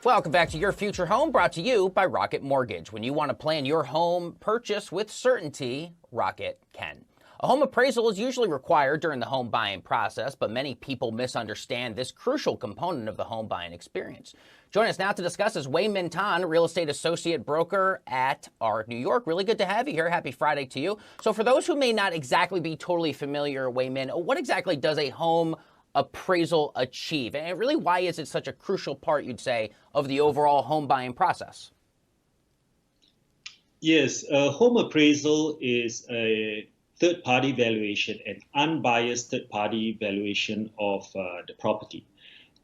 Welcome back to Your Future Home, brought to you by Rocket Mortgage. When you want to plan your home purchase with certainty, Rocket can. A home appraisal is usually required during the home buying process, but many people misunderstand this crucial component of the home buying experience. Joining us now to discuss is Weimin Tan, real estate associate broker at New York. Really good to have you here. Happy Friday to you. So for those who may not exactly be totally familiar, Weimin, what exactly does a home appraisal achieve? And really, why is it such a crucial part, you'd say, of the overall home buying process? Yes, a home appraisal is a third-party valuation, an unbiased third-party valuation of the property.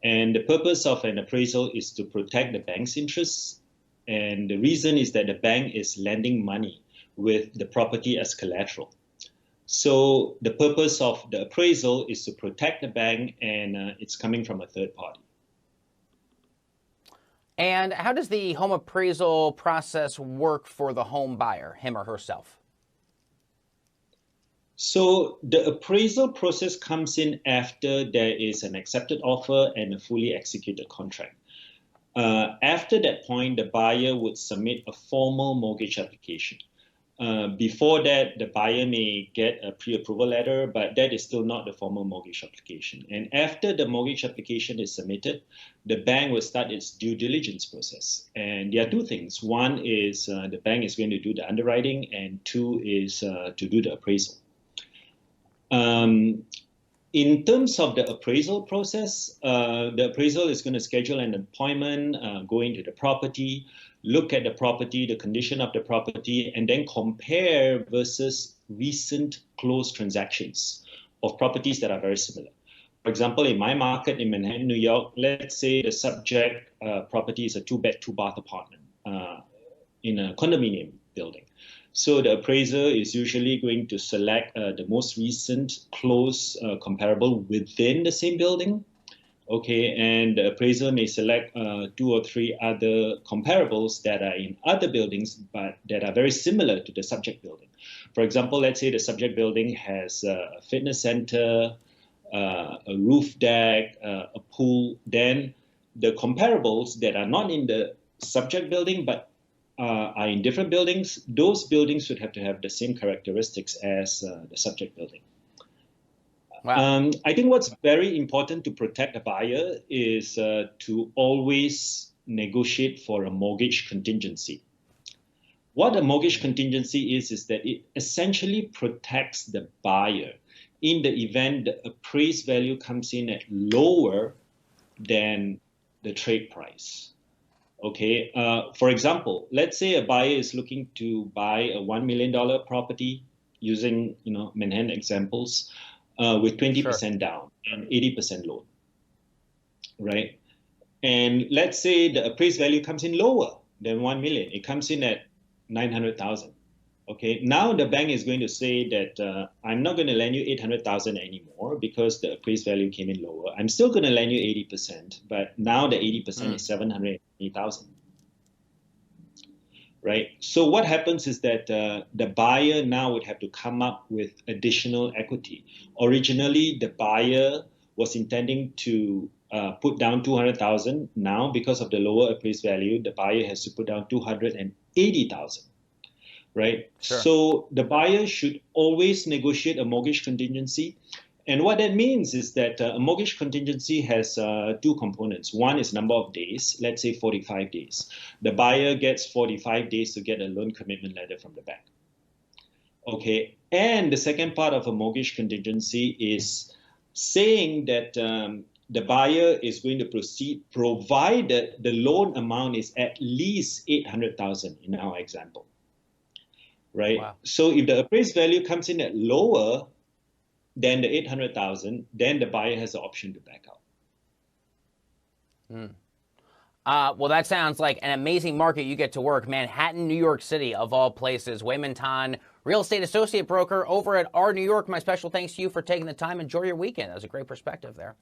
And the purpose of an appraisal is to protect the bank's interests. And the reason is that the bank is lending money with the property as collateral. So the purpose of the appraisal is to protect the bank, and it's coming from a third party. And how does the home appraisal process work for the home buyer, him or herself? So the appraisal process comes in after there is an accepted offer and a fully executed contract. After that point, the buyer would submit a formal mortgage application. Before that, the buyer may get a pre-approval letter, but that is still not the formal mortgage application. And after the mortgage application is submitted, the bank will start its due diligence process. And there are two things. One is the bank is going to do the underwriting, and two is to do the appraisal. In terms of the appraisal process, the appraisal is going to schedule an appointment, go into the property, look at the property, the condition of the property, and then compare versus recent closed transactions of properties that are very similar. For example, in my market in Manhattan, New York, let's say the subject property is a two-bed, two-bath apartment in a condominium building. So the appraiser is usually going to select the most recent close comparable within the same building. Okay, and the appraiser may select two or three other comparables that are in other buildings, but that are very similar to the subject building. For example, let's say the subject building has a fitness center, a roof deck, a pool. Then the comparables that are not in the subject building, but are in different buildings, those buildings would have to have the same characteristics as the subject building. Wow. I think what's very important to protect the buyer is to always negotiate for a mortgage contingency. What a mortgage contingency is that it essentially protects the buyer in the event the appraised value comes in at lower than the trade price. Okay, for example, let's say a buyer is looking to buy a $1 million property using Manhattan examples with 20% down and 80% loan, right? And let's say the appraised value comes in lower than 1 million. It comes in at 900,000. Okay, now the bank is going to say that I'm not going to lend you 800,000 anymore because the appraised value came in lower. I'm still going to lend you 80%, but now the 80% is 780,000. Right? So what happens is that the buyer now would have to come up with additional equity. Originally, the buyer was intending to put down 200,000. Now, because of the lower appraised value, the buyer has to put down 280,000. Right? Sure. So the buyer should always negotiate a mortgage contingency. And what that means is that a mortgage contingency has two components. One is number of days, let's say 45 days. The buyer gets 45 days to get a loan commitment letter from the bank. Okay, and the second part of a mortgage contingency is saying that the buyer is going to proceed provided the loan amount is at least 800,000 in our example. Right? Wow. So if the appraised value comes in at lower than the 800,000, then the buyer has the option to back out. Well, that sounds like an amazing market you get to work. Manhattan, New York City, of all places. Weimin Tan, real estate associate broker over at New York. My special thanks to you for taking the time. Enjoy your weekend. That was a great perspective there.